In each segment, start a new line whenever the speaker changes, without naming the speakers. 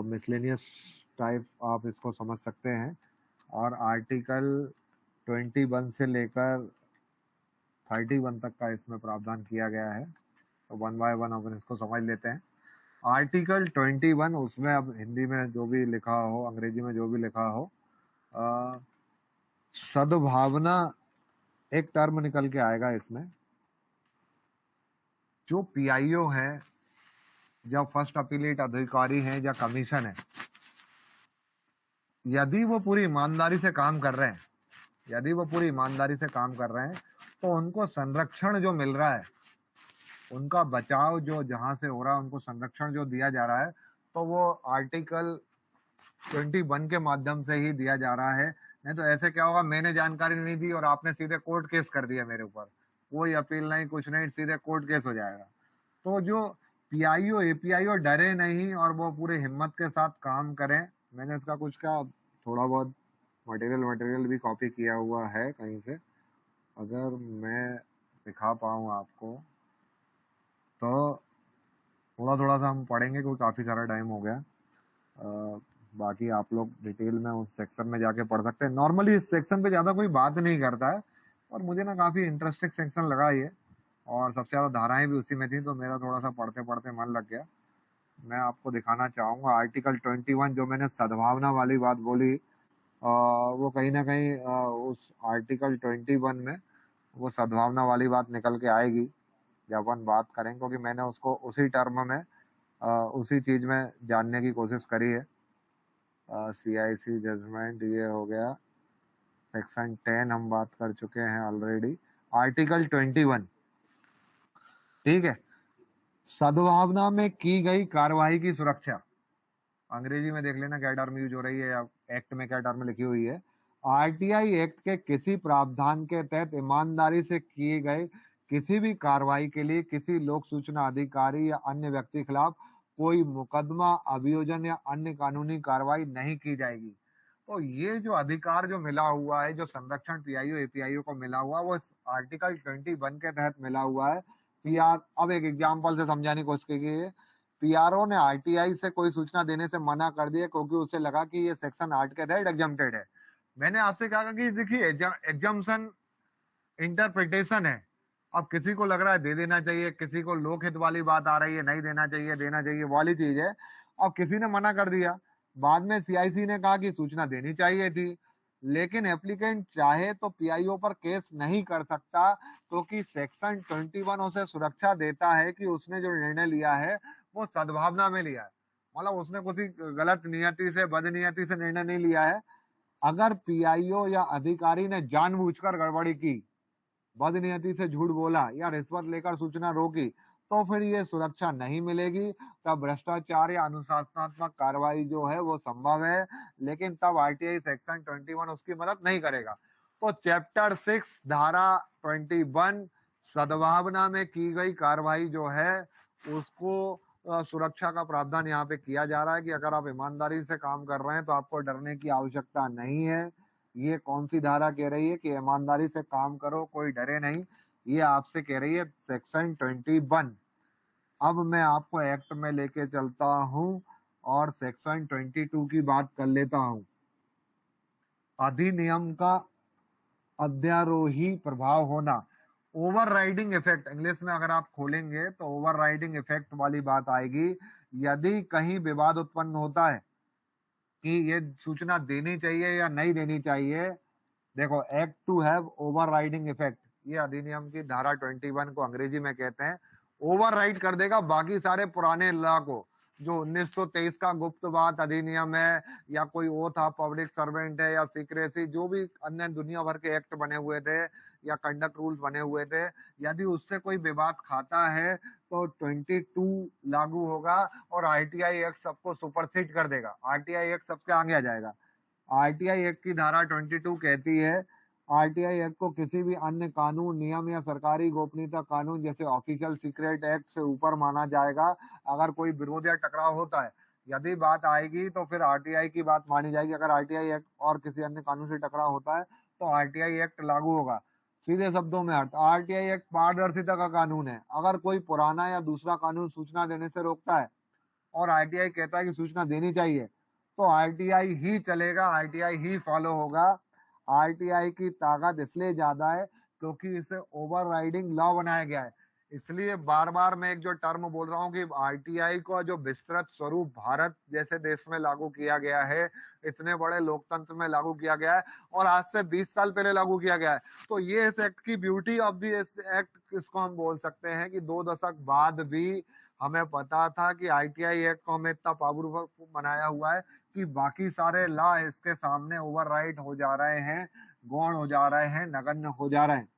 Miscellaneous type आप इसको समझ सकते हैं। और आर्टिकल 21 से लेकर 31 तक का इसमें प्रावधान किया गया है। तो वन बाय वन अपन इसको समझ लेते हैं। आर्टिकल 21, उसमें अब हिंदी में जो भी लिखा हो, अंग्रेजी में जो भी लिखा हो, सद्भावना एक टर्म निकल के आएगा इसमें। जो पीआईओ है, या फर्स्ट अपीलेट अधिकारी है, या कमीशन है, यदि वो पूरी ईमानदारी से काम कर रहे हैं, यदि वो पूरी ईमानदारी से काम कर रहे हैं, तो उनको संरक्षण जो मिल रहा है, उनका बचाव जो जहां से हो रहा है, उनको संरक्षण जो दिया जा रहा है, तो वो आर्टिकल 21 के माध्यम से ही दिया जा रहा है। नहीं तो ऐसे क्या होगा, मैंने जानकारी नहीं दी और आपने सीधे कोर्ट केस कर दिया मेरे ऊपर, कोई अपील नहीं, कुछ नहीं, सीधे कोर्ट केस हो जाएगा। तो जो पीआईओ एपीआईओ डरे नहीं और वो पूरे हिम्मत के साथ काम करें। मैंने इसका कुछ का थोड़ा बहुत मटेरियल भी कॉपी किया हुआ है कहीं से, अगर मैं दिखा पाऊँ आपको तो थोड़ा थोड़ा सा हम पढ़ेंगे, क्योंकि काफ़ी सारा टाइम हो गया। बाकी आप लोग डिटेल में उस सेक्शन में जाके पढ़ सकते हैं। नॉर्मली इस सेक्शन पे ज़्यादा कोई बात नहीं करता है, और मुझे ना काफ़ी इंटरेस्टिंग सेक्शन लगा ये, और सबसे ज़्यादा धाराएं भी उसी में थी, तो मेरा थोड़ा सा पढ़ते पढ़ते मन लग गया। मैं आपको दिखाना चाहूँगा आर्टिकल 21, जो मैंने सद्भावना वाली बात बोली, वो कहीं ना कहीं उस आर्टिकल 21 में वो सद्भावना वाली बात निकल के आएगी जब अपन बात करें, क्योंकि मैंने उसको उसी टर्म में उसी चीज में जानने की कोशिश करी है। सीआईसी जजमेंट ये हो गया, सेक्शन 10 हम बात कर चुके हैं ऑलरेडी। आर्टिकल 21, ठीक है। सद्भावना में की गई कार्यवाही की सुरक्षा, अंग्रेजी में देख लेना क्या टर्म यूज हो रही है, या एक्ट में क्या टर्म लिखी हुई है। आरटीआई एक्ट के किसी प्रावधान के तहत ईमानदारी से किए गए किसी भी कार्रवाई के लिए किसी लोक सूचना अधिकारी या अन्य व्यक्ति के खिलाफ कोई मुकदमा, अभियोजन या अन्य कानूनी कार्रवाई नहीं की जाएगी। तो ये जो अधिकार जो मिला हुआ है, जो संरक्षण पीआईओ एपीआईओ को मिला हुआ है, वो आर्टिकल 21 के तहत मिला हुआ है। पीआर, अब एक एग्जाम्पल से समझाने की कोशिश की, पीआरओ ने आरटीआई से कोई सूचना देने से मना कर दिया क्योंकि उसे लगा कि ये सेक्शन 8 के तहत एग्जम्प्टेड है। मैंने आपसे कहा कि देखिए एग्जम्पशन इंटरप्रिटेशन है। अब किसी को लग रहा है दे देना चाहिए, किसी को लोकहित वाली बात आ रही है नहीं देना चाहिए, देना चाहिए वाली चीज है। अब किसी ने मना कर दिया, बाद में सीआईसी ने कहा कि सूचना देनी चाहिए थी, लेकिन एप्लीकेंट चाहे तो पीआईओ पर केस नहीं कर सकता, क्योंकि सेक्शन 21 उसे सुरक्षा देता है कि उसने जो निर्णय लिया है वो सद्भावना में लिया है। मतलब उसने किसी गलत नियति से, बदनियति से निर्णय नहीं लिया है। अगर पीआईओ या अधिकारी ने जानबूझकर गड़बड़ी की, बदनियति से झूठ बोला या रिश्वत लेकर सूचना रोकी, तो फिर ये सुरक्षा नहीं मिलेगी। तब भ्रष्टाचार या अनुशासनात्मक कार्रवाई जो है वो संभव है, लेकिन तब आरटीआई सेक्शन 21 उसकी मदद नहीं करेगा। तो चैप्टर 6 धारा 21 सद्भावना में की गई कार्रवाई जो है उसको सुरक्षा का प्रावधान यहाँ पे किया जा रहा है कि अगर आप ईमानदारी से काम कर रहे हैं तो आपको डरने की आवश्यकता नहीं है। ये कौन सी धारा कह रही है कि ईमानदारी से काम करो, कोई डरे नहीं, ये आपसे कह रही है सेक्शन 21। अब मैं आपको एक्ट में लेके चलता हूं और सेक्शन 22 की बात कर लेता हूं। अधिनियम का अध्यारोही प्रभाव होना, ओवरराइडिंग इफेक्ट, इंग्लिश में अगर आप खोलेंगे तो ओवरराइडिंग इफेक्ट वाली बात आएगी। यदि कहीं विवाद उत्पन्न होता है कि ये सूचना देनी चाहिए या नहीं देनी चाहिए, देखो act to have overriding effect, ये अधिनियम की धारा 21 को अंग्रेजी में कहते हैं। ओवरराइड कर देगा बाकी सारे पुराने लॉ को, जो 1923 का गुप्तवाद अधिनियम है, या कोई ओथ ऑफ पब्लिक सर्वेंट है, या सीक्रेसी, जो भी अन्य दुनिया भर के एक्ट बने हुए थे या कंडक्ट रूल्स बने हुए थे, यदि उससे कोई विवाद खाता है तो 22 लागू होगा और आरटीआई एक्ट सबको सुपरसीड कर देगा। आरटीआई एक्ट सबके आगे आ जाएगा। आरटीआई एक्ट की धारा 22 कहती है, आरटीआई एक्ट को किसी भी अन्य कानून, नियम या सरकारी गोपनीयता कानून जैसे ऑफिशियल सीक्रेट एक्ट से ऊपर माना जाएगा। अगर कोई विरोध या टकराव होता है, यदि बात आएगी तो फिर आरटीआई की बात मानी जाएगी। अगर आरटीआई एक्ट और किसी अन्य कानून से टकराव होता है तो आरटीआई एक्ट लागू होगा। सीधे शब्दों में अर्थ, आरटीआई एक्ट पारदर्शिता का कानून है। अगर कोई पुराना या दूसरा कानून सूचना देने से रोकता है, और आरटीआई कहता है कि सूचना देनी चाहिए, तो आरटीआई ही चलेगा, आरटीआई ही फॉलो होगा। आरटीआई की ताकत इसलिए ज्यादा है क्योंकि इसे ओवरराइडिंग लॉ बनाया गया है। इसलिए बार बार मैं एक जो टर्म बोल रहा हूँ कि आरटीआई को जो विस्तृत स्वरूप भारत जैसे देश में लागू किया गया है, इतने बड़े लोकतंत्र में लागू किया गया है, और आज से 20 साल पहले लागू किया गया है, तो ये इस एक्ट की ब्यूटी ऑफ द एक्ट इसको हम बोल सकते हैं कि 2 दशक बाद भी हमें पता था कि आरटीआई एक्ट को हमें इतना पावरफुल बनाया हुआ है कि बाकी सारे लॉ इसके सामने ओवरराइड हो जा रहे हैं, गौण हो जा रहे हैं, नगण्य हो जा रहे हैं।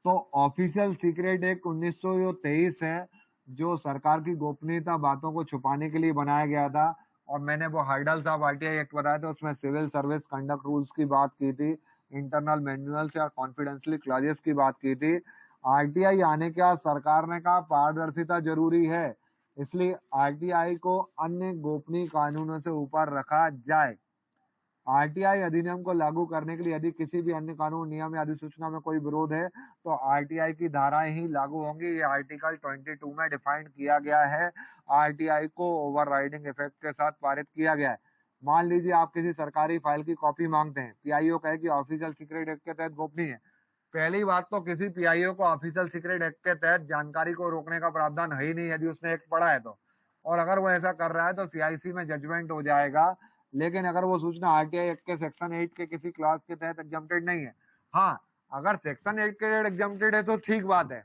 तो ऑफिशियल सीक्रेट एक्ट 1923 है, जो सरकार की गोपनीयता बातों को छुपाने के लिए बनाया गया था। और मैंने वो हर्डल्स ऑफ आरटीआई एक्ट बताया था, उसमें सिविल सर्विस कंडक्ट रूल्स की बात की थी, इंटरनल मैनुअल्स या कॉन्फिडेंशियल क्लॉजेस की बात की थी। आरटीआई आने के बाद सरकार ने कहा पारदर्शिता जरूरी है, इसलिए आरटीआई को अन्य गोपनीय कानूनों से ऊपर रखा जाए। आरटीआई अधिनियम को लागू करने के लिए यदि किसी भी अन्य कानून, नियम या अधिसूचना में कोई विरोध है तो आरटीआई की धाराएं ही लागू होंगी। ये आर्टिकल 22 में डिफाइन किया गया है। आरटीआई को ओवरराइडिंग इफेक्ट के साथ पारित किया गया है। मान लीजिए आप किसी सरकारी फाइल की कॉपी मांगते हैं, पीआईओ कहे कि ऑफिशियल सीक्रेट एक्ट के तहत गोपनीय है। पहली बात तो किसी पीआईओ को ऑफिशियल सीक्रेट एक्ट के तहत जानकारी को रोकने का प्रावधान है ही नहीं, यदि उसने एक्ट पढ़ा है तो। और अगर वो ऐसा कर रहा है तो सीआईसी में जजमेंट हो जाएगा। लेकिन अगर वो सूचना आरटीआई एक्ट के सेक्शन 8 के किसी क्लास के तहत एग्जम्प्टेड नहीं है, हाँ, अगर सेक्शन 8 के तहत एग्जम्प्टेड है तो ठीक बात है,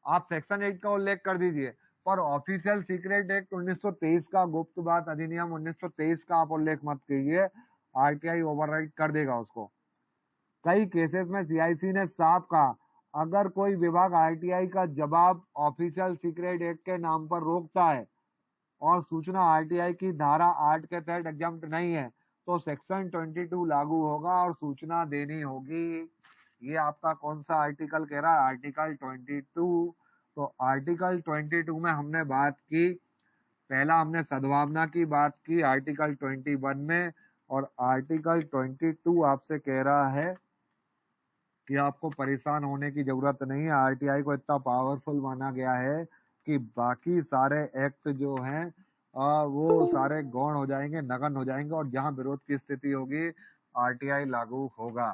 आप सेक्शन 8 का उल्लेख कर दीजिए। पर ऑफिशियल सीक्रेट एक्ट 1923 का, गुप्त बात अधिनियम 1923 का आप उल्लेख मत कीजिए, आरटीआई ओवरराइड कर देगा उसको। कई केसेस में सीआईसी ने साफ कहा, अगर कोई विभाग आरटीआई का जवाब ऑफिशियल सीक्रेट एक्ट के नाम पर रोकता है और सूचना आरटीआई की धारा 8 के तहत एग्जम्प्ट नहीं है, तो सेक्शन 22 लागू होगा और सूचना देनी होगी। ये आपका कौन सा आर्टिकल कह रहा है? आर्टिकल 22। तो आर्टिकल 22 में हमने बात की, पहला हमने सद्भावना की बात की आर्टिकल 21 में, और आर्टिकल 22 आपसे कह रहा है कि आपको परेशान होने की जरूरत नहीं है। आरटीआई को इतना पावरफुल माना गया है कि बाकी सारे एक्ट जो हैं वो सारे गौण हो जाएंगे, नगण्य हो जाएंगे, और जहां विरोध की स्थिति होगी आरटीआई लागू होगा।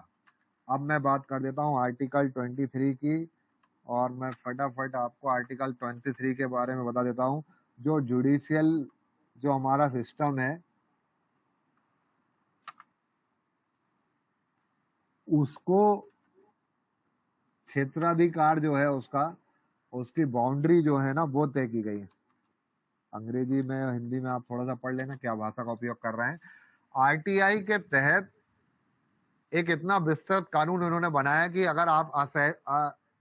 अब मैं बात कर देता हूं आर्टिकल 23 की, और मैं फटाफट आपको आर्टिकल 23 के बारे में बता देता हूं। जो जुडिशियल जो हमारा सिस्टम है उसको क्षेत्राधिकार जो है उसकी बाउंड्री जो है ना वो तय की गई है। अंग्रेजी में, हिंदी में आप थोड़ा सा पढ़ लेना क्या भाषा का उपयोग कर रहे हैं। आरटीआई के तहत एक इतना विस्तृत कानून उन्होंने बनाया कि अगर आप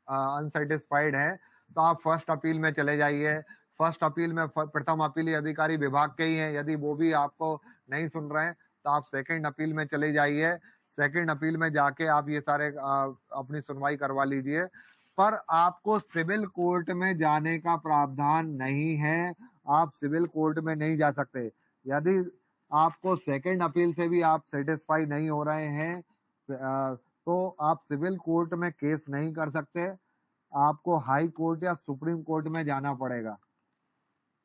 अनसेटिस्फाइड हैं तो आप फर्स्ट अपील में चले जाइए। फर्स्ट अपील में प्रथम अपीली अधिकारी विभाग के ही हैं, यदि वो भी आपको नहीं सुन रहे हैं तो आप सेकंड अपील में चले जाइए। सेकंड अपील में जाके आप ये सारे अपनी सुनवाई करवा लीजिए। पर आपको सिविल कोर्ट में जाने का प्रावधान नहीं है, आप सिविल कोर्ट में नहीं जा सकते। यदि आपको सेकंड अपील से भी आप सेटिस्फाई नहीं हो रहे हैं तो आप सिविल कोर्ट में केस नहीं कर सकते, आपको हाई कोर्ट या सुप्रीम कोर्ट में जाना पड़ेगा।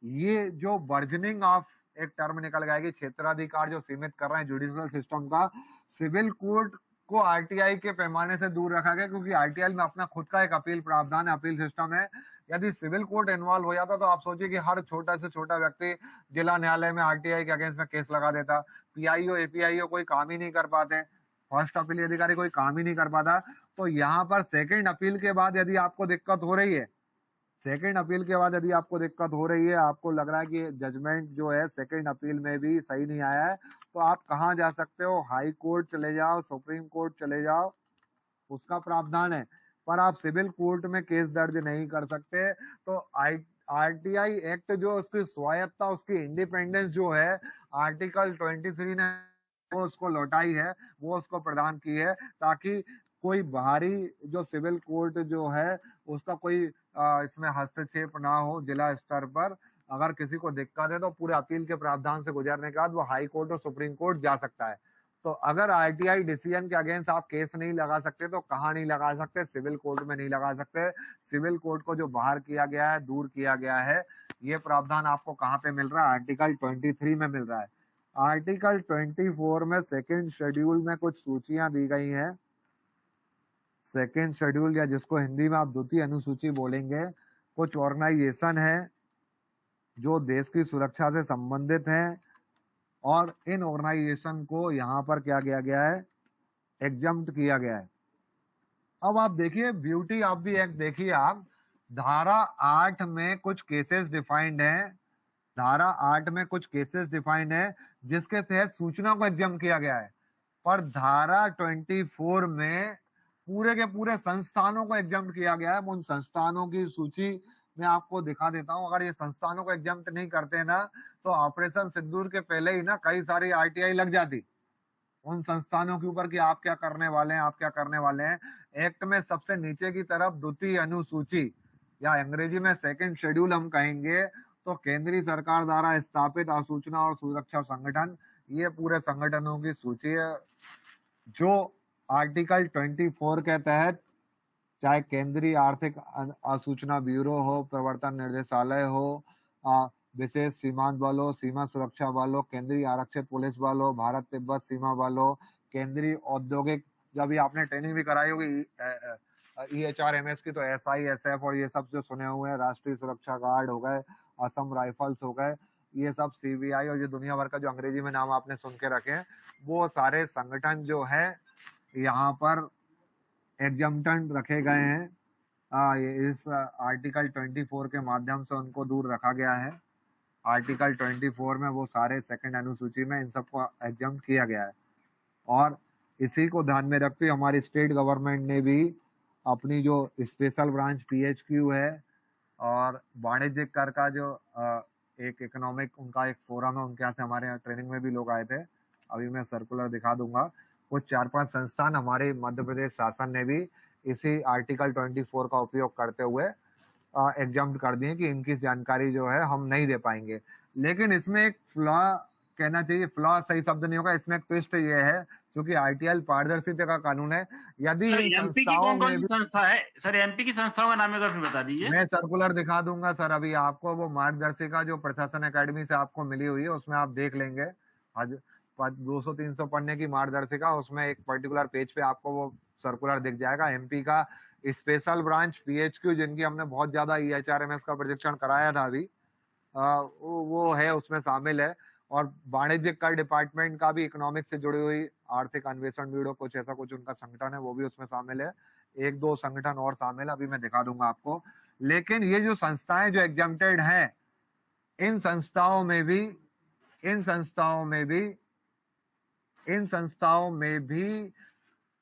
ये जो वर्जनिंग ऑफ एक टर्म निकल गया कि क्षेत्राधिकार जो सीमित कर रहे हैं जुडिशियल सिस्टम का, सिविल कोर्ट को आरटीआई के पैमाने से दूर रखा गया, क्योंकि आरटीआई में अपना खुद का एक अपील प्रावधान है, अपील सिस्टम है। यदि सिविल कोर्ट इन्वॉल्व हो जाता तो आप सोचिए कि हर छोटा से छोटा व्यक्ति जिला न्यायालय में आरटीआई के अगेंस्ट में केस लगा देता। पीआईओ एपीआईओ कोई काम ही नहीं कर पाते, फर्स्ट अपील अधिकारी कोई काम ही नहीं कर पाता। तो यहाँ पर सेकंड अपील के बाद यदि आपको दिक्कत हो रही है, सेकंड अपील के बाद यदि आपको दिक्कत हो रही है, आपको लग रहा है कि जजमेंट जो है सेकंड अपील में भी सही नहीं आया है, तो आप कहाँ जा सकते हो? हाई कोर्ट चले जाओ, सुप्रीम कोर्ट चले जाओ, उसका प्रावधान है। पर आप सिविल कोर्ट में केस दर्ज नहीं कर सकते। तो आरटीआई एक्ट जो उसकी स्वायत्ता, उसकी इंडिपेंडेंस जो है, आर्टिकल 23 ने वो उसको लौटाई है, वो उसको प्रदान की है, ताकि कोई बाहरी जो सिविल कोर्ट जो है उसका कोई इसमें हस्तक्षेप ना हो जिला स्तर पर। अगर किसी को दिक्कत है तो पूरे अपील के प्रावधान से गुजरने के बाद वो हाई कोर्ट और सुप्रीम कोर्ट जा सकता है। तो अगर आरटीआई डिसीजन के अगेंस्ट आप केस नहीं लगा सकते तो कहाँ नहीं लगा सकते? सिविल कोर्ट में नहीं लगा सकते। सिविल कोर्ट को जो बाहर किया गया है, दूर किया गया है, ये प्रावधान आपको कहाँ पे मिल रहा है? आर्टिकल 23 में मिल रहा है। आर्टिकल 24 में सेकेंड शेड्यूल में कुछ सूचियां दी गई हैं। सेकेंड शेड्यूल, या जिसको हिंदी में आप द्वितीय अनुसूची बोलेंगे, कुछ ऑर्गेनाइजेशन है जो देश की सुरक्षा से संबंधित हैं, और इन ऑर्गेनाइजेशन को यहाँ पर क्या किया गया है? एग्जम्प्ट किया गया है। अब आप देखिए ब्यूटी ऑफ द एक्ट, देखिए आप, धारा 8 में कुछ केसेस डिफाइंड हैं, धारा 8 में कुछ केसेस डिफाइंड है जिसके तहत सूचना को एग्जाम किया गया है, पर धारा 24 में पूरे के पूरे संस्थानों को एग्जाम किया गया है। उन संस्थानों की सूची मैं आपको दिखा देता हूं। अगर ये संस्थानों को एग्जाम नहीं करते ना तो ऑपरेशन सिंदूर के पहले ही ना कई सारी आरटीआई लग जाती उन संस्थानों के ऊपर कि आप क्या करने वाले हैं, आप क्या करने वाले हैं। एक्ट में सबसे नीचे की तरफ द्वितीय अनुसूची, या अंग्रेजी में सेकंड शेड्यूल हम कहेंगे, तो केंद्रीय सरकार द्वारा स्थापित सूचना और सुरक्षा संगठन, ये पूरे संगठनों की सूची है जो आर्टिकल 24 के तहत, चाहे केंद्रीय आर्थिक सूचना ब्यूरो हो, प्रवर्तन निर्देशालय हो, विशेष सीमांत बल हो, सीमा सुरक्षा बल हो, केंद्रीय आरक्षित पुलिस बल हो, भारत तिब्बत सीमा बल हो, केंद्रीय औद्योगिक, जब भी आपने ट्रेनिंग भी कराई होगी EHRMS की, तो SI SF और ये सब जो सुने हुए हैं, राष्ट्रीय सुरक्षा गार्ड हो गए, असम राइफल्स हो गए, ये सब CBI, और ये दुनिया भर का जो अंग्रेजी में नाम आपने सुन के रखे हैं, वो सारे संगठन जो है यहाँ पर एग्जम्प्टेड रखे गए हैं। इस आर्टिकल 24 के माध्यम से उनको दूर रखा गया है। आर्टिकल 24 में वो सारे सेकंड अनुसूची में इन सबको एग्जम्प्ट किया गया है, और इसी को ध्यान में रखते हमारी स्टेट गवर्नमेंट ने भी अपनी जो स्पेशल ब्रांच PHQ है और वाणिज्यिक कर का जो एक इकोनॉमिक उनका एक फोरम है, उनके यहाँ से हमारे यहाँ ट्रेनिंग में भी लोग आए थे, अभी मैं सर्कुलर दिखा दूंगा। कुछ 4-5 संस्थान हमारे मध्य प्रदेश शासन ने भी इसी आर्टिकल 24 का उपयोग करते हुए एग्जाम्प्ट कर दिए कि इनकी जानकारी जो है हम नहीं दे पाएंगे। लेकिन इसमें एक फ्लॉ कहना चाहिए, फ्लॉ सही शब्द नहीं होगा, इसमें एक ट्विस्ट ये है, क्योंकि आरटीआई पारदर्शिता का कानून है। यदि इन
एमपी की
संस्थाओं
कौन
में
सी संस्था है सर? एमपी की संस्थाओं का नाम एक बार बता दीजिए।
मैं सर्कुलर दिखा दूंगा सर अभी आपको, वो मार्गदर्शिका जो प्रशासन अकेडमी से आपको मिली हुई है उसमें आप देख लेंगे। आज 200-300 पन्ने की मार्गदर्शिका, उसमें एक पर्टिकुलर पेज पे आपको वो सर्कुलर दिख जाएगा। एमपी का स्पेशल ब्रांच PHQ, जिनकी हमने बहुत ज्यादा EHRMS का प्रशिक्षण कराया था अभी, वो है उसमें शामिल है। और वाणिज्यिक कर डिपार्टमेंट का भी इकोनॉमिक से जुड़ी हुई आर्थिक अन्वेषण ब्यूरो, कुछ ऐसा कुछ उनका संगठन है, वो भी उसमें शामिल है। 1-2 संगठन और शामिल है, अभी मैं दिखा दूंगा आपको। लेकिन ये जो संस्थाएं जो एग्जम्प्टेड हैं, इन संस्थाओं में भी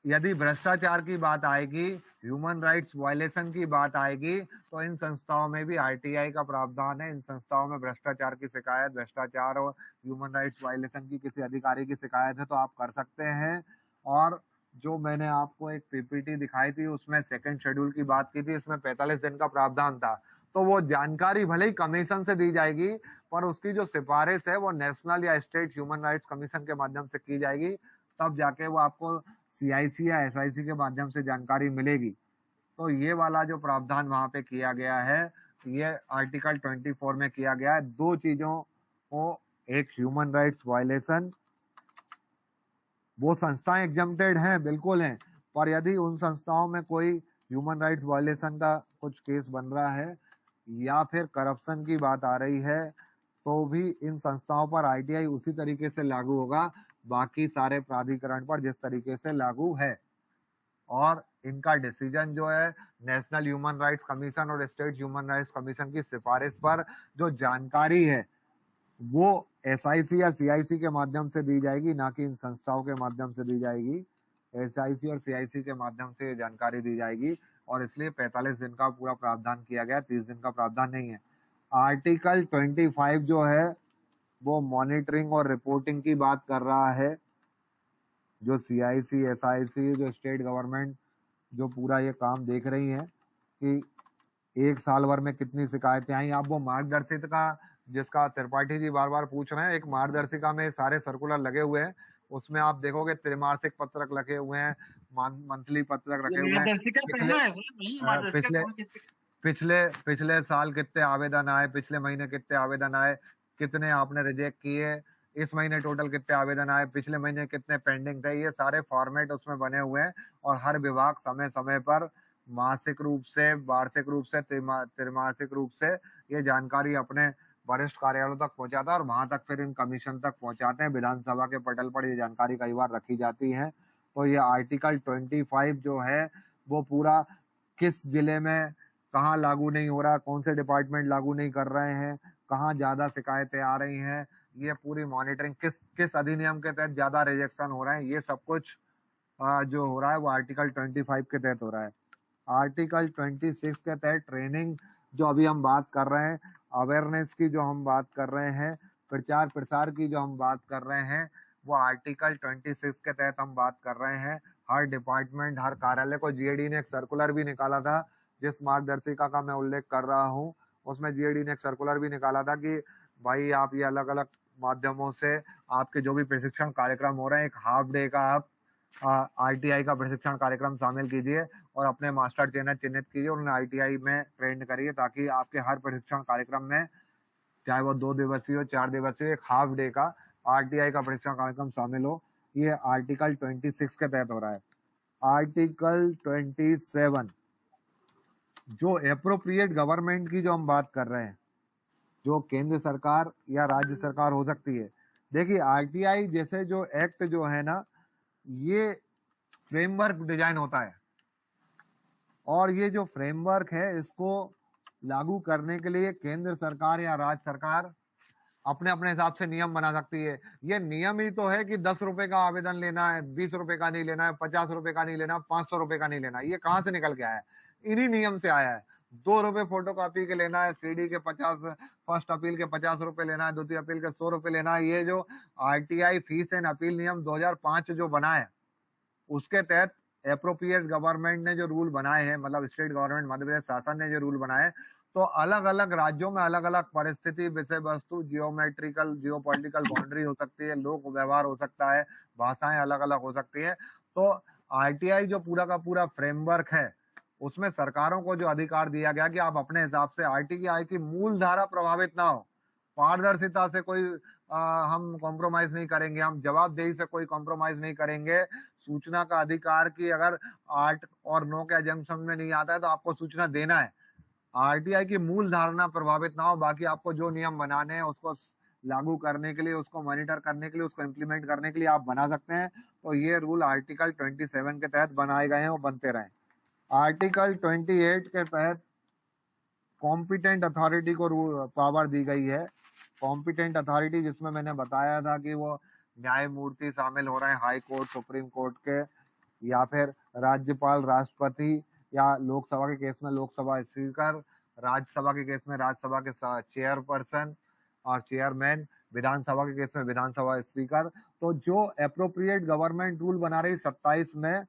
यदि भ्रष्टाचार की बात आएगी, ह्यूमन राइट्स वायलेशन की बात आएगी, तो इन संस्थाओं में भी आरटीआई का प्रावधान है। इन संस्थाओं में भ्रष्टाचार की शिकायत, भ्रष्टाचार और ह्यूमन राइट्स वायलेशन की किसी अधिकारी की शिकायत है तो आप कर सकते हैं। और जो मैंने आपको एक PPT दिखाई थी उसमें सेकंड शेड्यूल की बात की थी, इसमें 45 दिन का प्रावधान था, तो वो जानकारी भले ही कमीशन से दी जाएगी, पर उसकी जो सिफारिश है वो नेशनल या स्टेट ह्यूमन राइट्स कमीशन के माध्यम से की जाएगी, तब जाके वो आपको CIC या SIC के माध्यम से जानकारी मिलेगी। तो ये वाला जो प्रावधान वहां पे किया गया है, ये आर्टिकल 24 में किया गया है। दो चीजों को, एक ह्यूमन राइट्स वायलेशन, वो संस्थाएं एग्जम्प्टेड हैं, बिल्कुल हैं, पर यदि उन संस्थाओं में कोई ह्यूमन राइट्स वायलेशन का कुछ केस बन रहा है या फिर करप्शन की बात आ रही है, तो भी इन संस्थाओं पर आरटीआई उसी तरीके से लागू होगा बाकी सारे प्राधिकरण पर जिस तरीके से लागू है। और इनका डिसीजन जो है नेशनल ह्यूमन राइट्स कमीशन और स्टेट ह्यूमन राइट्स कमीशन की सिफारिश पर जो जानकारी है वो SIC या CIC के माध्यम से दी जाएगी, ना कि इन संस्थाओं के माध्यम से दी जाएगी। SIC और CIC के माध्यम से जानकारी दी जाएगी, और इसलिए 45 दिन का पूरा प्रावधान किया गया, 30 दिन का प्रावधान नहीं है। आर्टिकल 25 जो है वो मॉनिटरिंग और रिपोर्टिंग की बात कर रहा है। जो CIC SIC जो स्टेट गवर्नमेंट जो पूरा ये काम देख रही है कि एक साल भर में कितनी शिकायतें आई। आप वो मार्गदर्शिका जिसका त्रिपाठी जी बार बार पूछ रहे हैं, एक मार्गदर्शिका में सारे सर्कुलर लगे हुए हैं, उसमें आप देखोगे त्रैमासिक पत्रक लगे हुए हैं, मंथली पत्रक
ये
रखे हुए हैं।
मार्गदर्शिका
पिछले
कहाँ है सर? नहीं, मार्गदर्शिका
पिछले
कौन किसके?
पिछले पिछले साल कितने आवेदन आए, पिछले महीने कितने आवेदन आए, कितने आपने रिजेक्ट किए, इस महीने टोटल कितने आवेदन आए, पिछले महीने कितने पेंडिंग थे, ये सारे फॉर्मेट उसमें बने हुए हैं। और हर विभाग समय समय पर मासिक रूप से, वार्षिक रूप से, त्रैमासिक रूप से ये जानकारी अपने वरिष्ठ कार्यालयों तक पहुंचाता है और वहां तक फिर इन कमीशन तक पहुंचाते हैं। विधानसभा के पटल पर ये जानकारी कई बार रखी जाती है। तो ये आर्टिकल 25 जो है वो पूरा किस जिले में कहाँ लागू नहीं हो रहा, कौन से डिपार्टमेंट लागू नहीं कर रहे हैं, कहाँ ज्यादा शिकायतें आ रही हैं, ये पूरी मॉनिटरिंग, किस किस अधिनियम के तहत ज्यादा रिजेक्शन हो रहे हैं, ये सब कुछ जो हो रहा है वो आर्टिकल 25 के तहत हो रहा है। आर्टिकल 26 के तहत ट्रेनिंग जो अभी हम बात कर रहे हैं, अवेयरनेस की जो हम बात कर रहे हैं, प्रचार प्रसार की जो हम बात कर रहे हैं, वो आर्टिकल 26 के तहत हम बात कर रहे हैं। हर डिपार्टमेंट, हर कार्यालय को जीएडी ने एक सर्कुलर भी निकाला था, जिस मार्गदर्शिका का मैं उल्लेख कर रहा हूँ उसमें जीएडी ने एक सर्कुलर भी निकाला था कि भाई आप ये अलग अलग माध्यमों से आपके जो भी प्रशिक्षण कार्यक्रम हो रहे हैं, एक हाफ डे का आप आईटीआई का प्रशिक्षण कार्यक्रम शामिल कीजिए और अपने मास्टर ट्रेनर चिन्हित कीजिए, उन्हें आईटीआई में ट्रेंड करिए, ताकि आपके हर प्रशिक्षण कार्यक्रम में, चाहे वो 2 दिवसीय हो, 4 दिवसीय, एक हाफ डे का आरटीआई का प्रशिक्षण कार्यक्रम शामिल हो। ये आर्टिकल 26 के तहत हो रहा है। आर्टिकल 27 जो एप्रोप्रिएट गवर्नमेंट की जो हम बात कर रहे हैं, जो केंद्र सरकार या राज्य सरकार हो सकती है। देखिए आरटीआई जैसे जो एक्ट जो है ना, ये फ्रेमवर्क डिजाइन होता है और ये जो फ्रेमवर्क है इसको लागू करने के लिए केंद्र सरकार या राज्य सरकार अपने अपने हिसाब से नियम बना सकती है। ये नियम ही तो है कि 10 रुपए का आवेदन लेना है, 20 रुपए का नहीं लेना है, 50 रुपए का नहीं लेना, 500 रुपए का नहीं लेना। ये कहाँ से निकल के आया है? इन्हीं नियम से आया है। 2 रुपए फोटो कॉपी के लेना है, सीडी के 50, फर्स्ट अपील के 50 रुपए लेना है, द्वितीय अपील के 100 रुपए लेना है। ये जो आरटीआई फीस एंड अपील नियम 2005 जो बना है, उसके तहत एप्रोप्रिएट गवर्नमेंट ने जो रूल बनाए हैं, मतलब स्टेट गवर्नमेंट मध्य प्रदेश शासन ने जो रूल बनाए, तो अलग अलग राज्यों में अलग अलग परिस्थिति, विषय वस्तु, जियोमेट्रिकल जियोपॉलिटिकल बाउंड्री हो सकती है, लोक व्यवहार हो सकता है, भाषाएं अलग अलग हो सकती है। तो आरटीआई जो पूरा का पूरा फ्रेमवर्क है, उसमें सरकारों को जो अधिकार दिया गया कि आप अपने हिसाब से आरटीआई की मूल धारा प्रभावित ना हो, पारदर्शिता से कोई हम कॉम्प्रोमाइज नहीं करेंगे, हम जवाबदेही से कोई कॉम्प्रोमाइज नहीं करेंगे। सूचना का अधिकार की अगर 8 और 9 के जंक्शन में नहीं आता है तो आपको सूचना देना है। आरटीआई की मूल धारणा प्रभावित ना हो, बाकी आपको जो नियम बनाने हैं उसको लागू करने के लिए, उसको मॉनिटर करने के लिए, उसको इम्प्लीमेंट करने के लिए आप बना सकते हैं। तो ये रूल आर्टिकल 27 के तहत बनाए गए हैं और बनते रहे। आर्टिकल 28 के तहत कॉम्पिटेंट अथॉरिटी को पावर दी गई है। कॉम्पिटेंट अथॉरिटी जिसमें मैंने बताया था कि वो न्यायमूर्ति शामिल हो रहे हैं हाई कोर्ट, सुप्रीम कोर्ट के, या फिर राज्यपाल, राष्ट्रपति, या लोकसभा के केस में लोकसभा स्पीकर, राज्यसभा के केस में राज्यसभा के चेयरपर्सन और चेयरमैन, विधानसभा के केस में विधानसभा स्पीकर। तो जो एप्रोप्रिएट गवर्नमेंट रूल बना रही 27 में,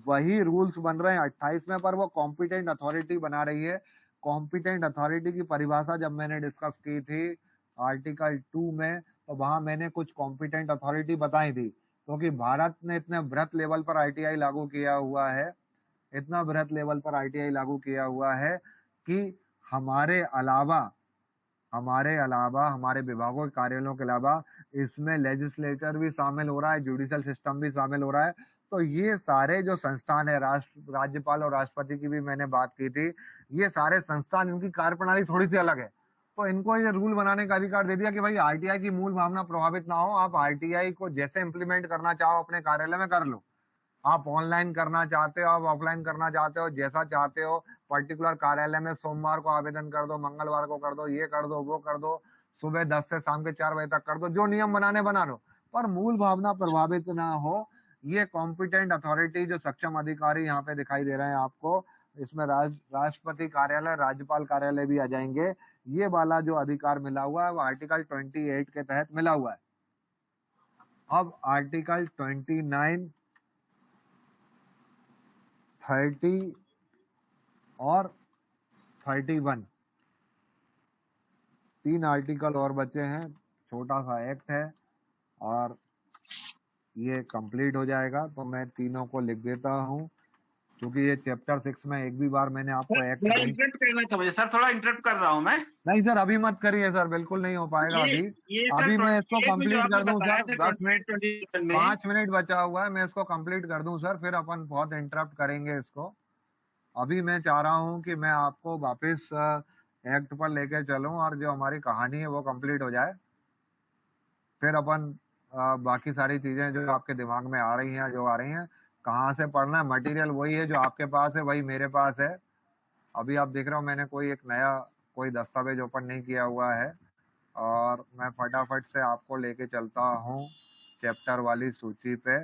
वही रूल्स बन रहे हैं 28 में, पर वो कॉम्पिटेंट अथॉरिटी बना रही है। कॉम्पिटेंट अथॉरिटी की परिभाषा जब मैंने डिस्कस की थी आर्टिकल 2 में, तो वहां मैंने कुछ कॉम्पिटेंट अथॉरिटी बताई थी, क्योंकि भारत ने इतने बृहत लेवल पर आरटीआई लागू किया हुआ है, इतना बृहत लेवल पर आरटीआई लागू किया हुआ है कि हमारे अलावा हमारे विभागों के कार्यालयों के अलावा इसमें लेजिस्लेटर भी शामिल हो रहा है, जुडिशियल सिस्टम भी शामिल हो रहा है। तो ये सारे जो संस्थान है, राज्यपाल और राष्ट्रपति की भी मैंने बात की थी, ये सारे संस्थान, इनकी कार्यप्रणाली थोड़ी सी अलग है। तो इनको ये रूल बनाने का अधिकार दे दिया कि भाई आरटीआई की मूल भावना प्रभावित ना हो, आप आरटीआई को जैसे इंप्लीमेंट करना चाहो अपने कार्यालय में कर लो। आप ऑनलाइन करना चाहते हो, आप ऑफलाइन करना चाहते हो, जैसा चाहते हो, पर्टिकुलर कार्यालय में सोमवार को आवेदन कर दो, मंगलवार को कर दो, ये कर दो, वो कर दो, सुबह 10 से शाम के 4 बजे तक कर दो, जो नियम बनाने बना लो, पर मूल भावना प्रभावित ना हो। ये कॉम्पिटेंट अथॉरिटी, जो सक्षम अधिकारी यहाँ पे दिखाई दे रहे हैं आपको, इसमें राष्ट्रपति कार्यालय, राज्यपाल कार्यालय भी आ जाएंगे। ये वाला जो अधिकार मिला हुआ है वो आर्टिकल 28 के तहत मिला हुआ है। अब आर्टिकल 29, 30 और 31, 3 आर्टिकल और बचे हैं। छोटा सा एक्ट है और ये कंप्लीट हो जाएगा तो मैं तीनों को लिख देता हूँ, क्योंकि ये चैप्टर 6 में एक भी बार मैंने आपको
सर
एक्ट
थोड़ा
नहीं।
इंटरप्ट करना था मुझे, सर थोड़ा इंटरप्ट कर रहा हूँ मैं।
नहीं सर, अभी मत करिए सर, बिल्कुल नहीं हो पाएगा
ये
अभी।
ये सर
अभी मैं इसको
28 में जो
कंप्लीट
आपने
कर दूं
बताया
सर,
था
10 मिनट,
28-27 में।
5 मिनट बचा हुआ है, मैं इसको कंप्लीट कर दूं सर, फिर अपन बहुत इंटरप्ट करेंगे इसको। अभी मैं चाह रहा हूं कि मैं आपको वापस एक्ट पर लेके चलूं और जो हमारी कहानी है वो कंप्लीट हो जाए, फिर अपन बाकी सारी चीजें जो आपके दिमाग में आ रही हैं, जो आ रही हैं, कहाँ से पढ़ना है, मटेरियल वही है जो आपके पास है, वही मेरे पास है। अभी आप देख रहे हो मैंने कोई एक नया कोई दस्तावेज ओपन नहीं किया हुआ है, और मैं फटाफट से आपको लेके चलता हूँ चैप्टर वाली सूची पे।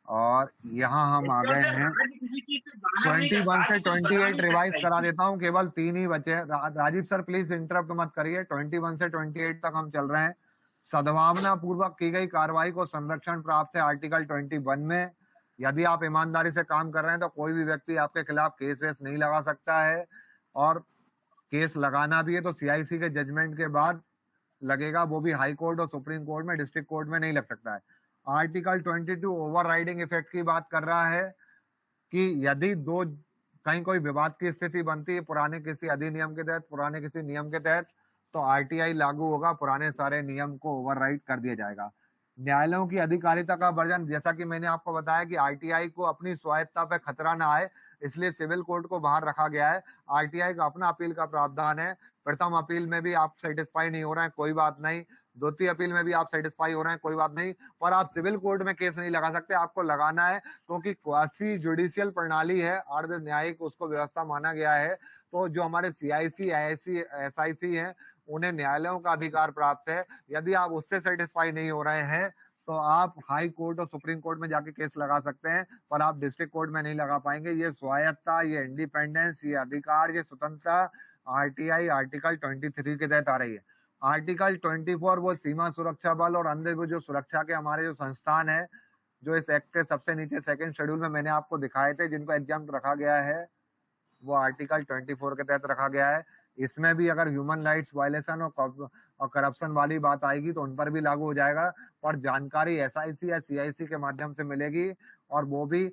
और यहाँ हम आ
इसका
गए
सर
हैं
राज्य किसी चीज से बाहर नहीं
21
राज्य
से
कुछ बना
28
नहीं
रिवाइज
सकता
करा
इसमें।
देता हूँ, केवल 3 ही बचे हैं। राजीव सर प्लीज इंटरप्ट मत करिए। 21 से 28 तक हम चल रहे हैं। सद्भावना पूर्वक की गई कार्रवाई को संरक्षण प्राप्त है आर्टिकल 21 में। यदि आप ईमानदारी से काम कर रहे हैं तो कोई भी व्यक्ति आपके खिलाफ केस वेस नहीं लगा सकता है, और केस लगाना भी है तो सीआईसी के जजमेंट के बाद लगेगा, वो भी हाई कोर्ट और सुप्रीम कोर्ट में, डिस्ट्रिक्ट कोर्ट में नहीं लग सकता है। आर्टिकल 22 ओवर राइडिंग इफेक्ट की बात कर रहा है कि यदि दो कहीं कोई विवाद की स्थिति बनती है पुराने किसी अधिनियम के तहत, पुराने किसी नियम के तहत, तो आरटीआई लागू होगा, पुराने सारे नियम को ओवरराइड कर दिया जाएगा। न्यायालयों की अधिकारिता का वर्जन, जैसा कि मैंने आपको बताया कि आरटीआई को अपनी स्वायत्ता पे खतरा ना आए, इसलिए सिविल कोर्ट को बाहर रखा गया है। आरटीआई का अपना अपील का प्रावधान है। प्रथम अपील में भी आप सेटिस्फाई नहीं हो रहे हैं, कोई बात नहीं। द्वितीय अपील में भी आप सेटिस्फाई हो रहे हैं, कोई बात नहीं। पर आप सिविल कोर्ट में केस नहीं लगा सकते, आपको लगाना है, क्योंकि क्वासी जुडिशियल प्रणाली है, अर्ध न्यायिक उसको व्यवस्था माना गया है। तो जो हमारे सीआईसी, आईआईसी, एसआईसी हैं, उन्हें न्यायालयों का अधिकार प्राप्त है। यदि आप उससे सेटिस्फाई नहीं हो रहे हैं तो आप हाई कोर्ट और सुप्रीम कोर्ट में जाके केस लगा सकते हैं, पर आप डिस्ट्रिक्ट कोर्ट में नहीं लगा पाएंगे। ये स्वायत्ता, ये इंडिपेंडेंस, ये अधिकार, ये स्वतंत्रता आरटीआई आर्टिकल 23 के तहत आ रही है। आर्टिकल 24 वो सीमा सुरक्षा बल और अन्य वो जो सुरक्षा के हमारे जो संस्थान है, जो इस एक्ट के सबसे नीचे सेकंड शेड्यूल में मैंने आपको दिखाए थे, जिनको एग्जाम रखा गया है, वो आर्टिकल 24 के तहत रखा गया है। इसमें भी अगर ह्यूमन राइट्स वायलेशन और करप्शन वाली बात आएगी तो उन पर भी लागू हो जाएगा, और जानकारी एसआईसी या सीआईसी के माध्यम से मिलेगी, और वो भी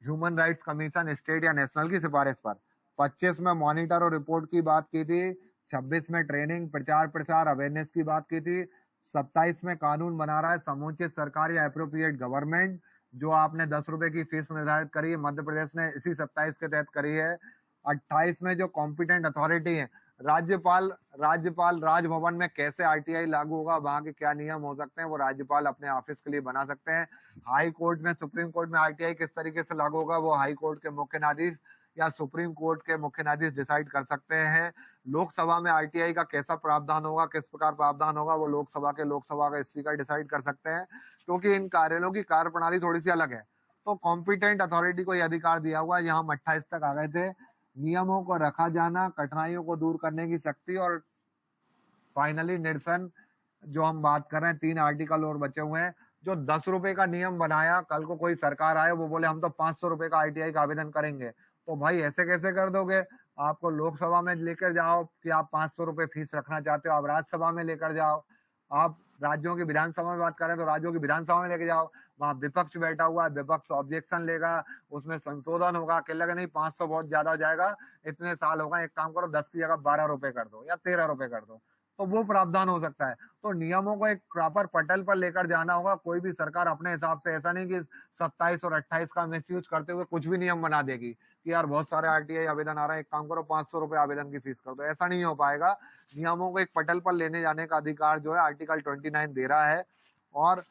ह्यूमन राइट्स कमीशन स्टेट या नेशनल की सिफारिश पर। 25 में मॉनिटर और रिपोर्ट की बात की थी। 26 में ट्रेनिंग, प्रचार प्रसार, अवेयरनेस की बात की थी। 27 में कानून बना रहा है समुचित सरकार या अप्रोप्रिएट गवर्नमेंट। जो आपने 10 रुपए की फीस निर्धारित करी है, मध्य प्रदेश ने इसी 27 के तहत करी है। 28 में जो कॉम्पिटेंट अथॉरिटी है, राज्यपाल, राज्यपाल राजभवन में कैसे आरटीआई लागू होगा, वहां के क्या नियम हो सकते हैं, वो राज्यपाल अपने ऑफिस के लिए बना सकते हैं। हाई कोर्ट में, सुप्रीम कोर्ट में आरटीआई किस तरीके से लागू होगा, वो हाई कोर्ट के मुख्य न्यायाधीश या सुप्रीम कोर्ट के मुख्य न्यायाधीश डिसाइड कर सकते हैं। लोकसभा में आरटीआई का कैसा प्रावधान होगा, किस प्रकार प्रावधान होगा, वो लोकसभा का स्पीकर डिसाइड कर सकते हैं, क्योंकि इन कार्यालयों की कार्य प्रणाली थोड़ी सी अलग है। तो कॉम्पिटेंट अथॉरिटी को यह अधिकार दिया हुआ है। यहाँ हम 28 तक आ गए थे। नियमों को रखा जाना, कठिनाइयों को दूर करने की शक्ति, और फाइनली निरसन, जो हम बात कर रहे हैं, 3 आर्टिकल और बचे हुए हैं। जो 10 रुपए का नियम बनाया, कल को कोई सरकार आए, वो बोले हम तो 500 रुपए का आरटीआई का आवेदन करेंगे, तो भाई ऐसे कैसे कर दोगे? आपको लोकसभा में लेकर जाओ कि आप 500 रुपए फीस रखना चाहते हो, आप राज्यसभा में लेकर जाओ। आप राज्यों की विधानसभा में बात कर रहे हैं तो राज्यों की विधानसभा में लेके जाओ, वहां विपक्ष बैठा हुआ है, विपक्ष ऑब्जेक्शन लेगा, उसमें संशोधन होगा, कह लगे नहीं 500 बहुत ज्यादा हो जाएगा, इतने साल होगा, एक काम करो 10 की जगह 12 रुपए कर दो या 13 रुपए कर दो, तो वो प्रावधान हो सकता है। तो नियमों को एक प्रॉपर पटल पर लेकर जाना होगा। कोई भी सरकार अपने हिसाब से, ऐसा नहीं कि 27 और 28 का मिसयूज करते हुए कुछ भी नियम बना देगी कि यार बहुत सारे आरटीआई आवेदन आ रहे हैं, एक काम करो 500 रुपए आवेदन की फीस कर दो, ऐसा नहीं हो पाएगा। नियमों को एक पटल पर लेने जाने का अधिकार जो है आर्टिकल 29 दे रहा है, और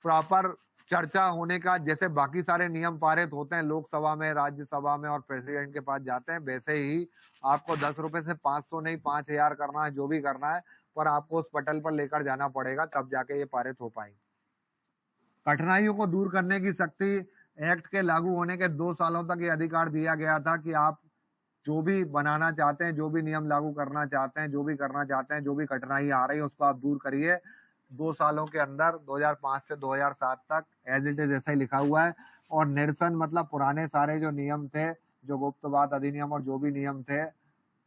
प्रॉपर चर्चा होने का, जैसे बाकी सारे नियम पारित होते हैं लोकसभा में, राज्यसभा में और प्रेसिडेंट के पास जाते हैं, वैसे ही आपको 10 रुपए से 500 नहीं 5000 करना है, जो भी करना है, पर आपको उस पटल पर लेकर जाना पड़ेगा, तब जाके ये पारित हो पाएंगे। कठिनाइयों को दूर करने की शक्ति, एक्ट के लागू होने के 2 सालों तक ये अधिकार दिया गया था कि आप जो भी बनाना चाहते हैं, जो भी नियम लागू करना चाहते हैं, जो भी करना चाहते हैं, जो भी कठिनाई आ रही है उसको आप दूर करिए 2 सालों के अंदर। 2005 से 2007 तक एज इट इज ऐसा ही लिखा हुआ है। और निरसन मतलब पुराने सारे जो नियम थे, जो गुप्तवाद अधिनियम और जो भी नियम थे,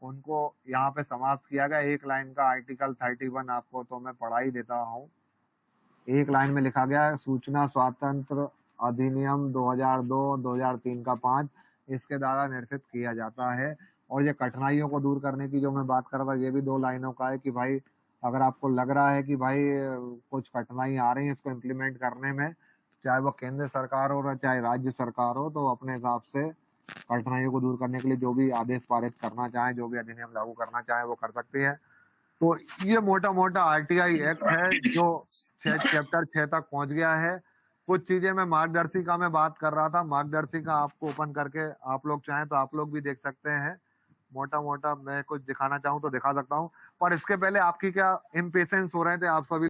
उनको यहाँ पे समाप्त किया गया। एक लाइन का आर्टिकल 31 आपको तो मैं पढ़ा ही देता हूँ। एक लाइन में लिखा गया है सूचना स्वातंत्र अधिनियम 2002 2003 का 5 इसके द्वारा निर्देशित किया जाता है। और ये कठिनाइयों को दूर करने की जो मैं बात कर रहा हूँ ये भी 2 लाइनों का है कि भाई अगर आपको लग रहा है कि भाई कुछ कठिनाई आ रही है इसको इम्प्लीमेंट करने में, चाहे वो केंद्र सरकार हो चाहे राज्य सरकार हो, तो अपने हिसाब से कठिनाइयों को दूर करने के लिए जो भी आदेश पारित करना चाहे, जो भी अधिनियम लागू करना चाहे वो कर सकती है। तो ये मोटा मोटा आरटीआई एक्ट है जो चैप्टर 6 तक पहुंच गया है। कुछ चीजें मैं मार्गदर्शिका में बात कर रहा था, मार्गदर्शिका आपको ओपन करके आप लोग चाहें तो आप लोग भी देख सकते हैं। मोटा मोटा मैं कुछ दिखाना चाहूँ तो दिखा सकता हूँ, पर इसके पहले आपकी क्या इम्पेशेंस हो रहे थे आप सभी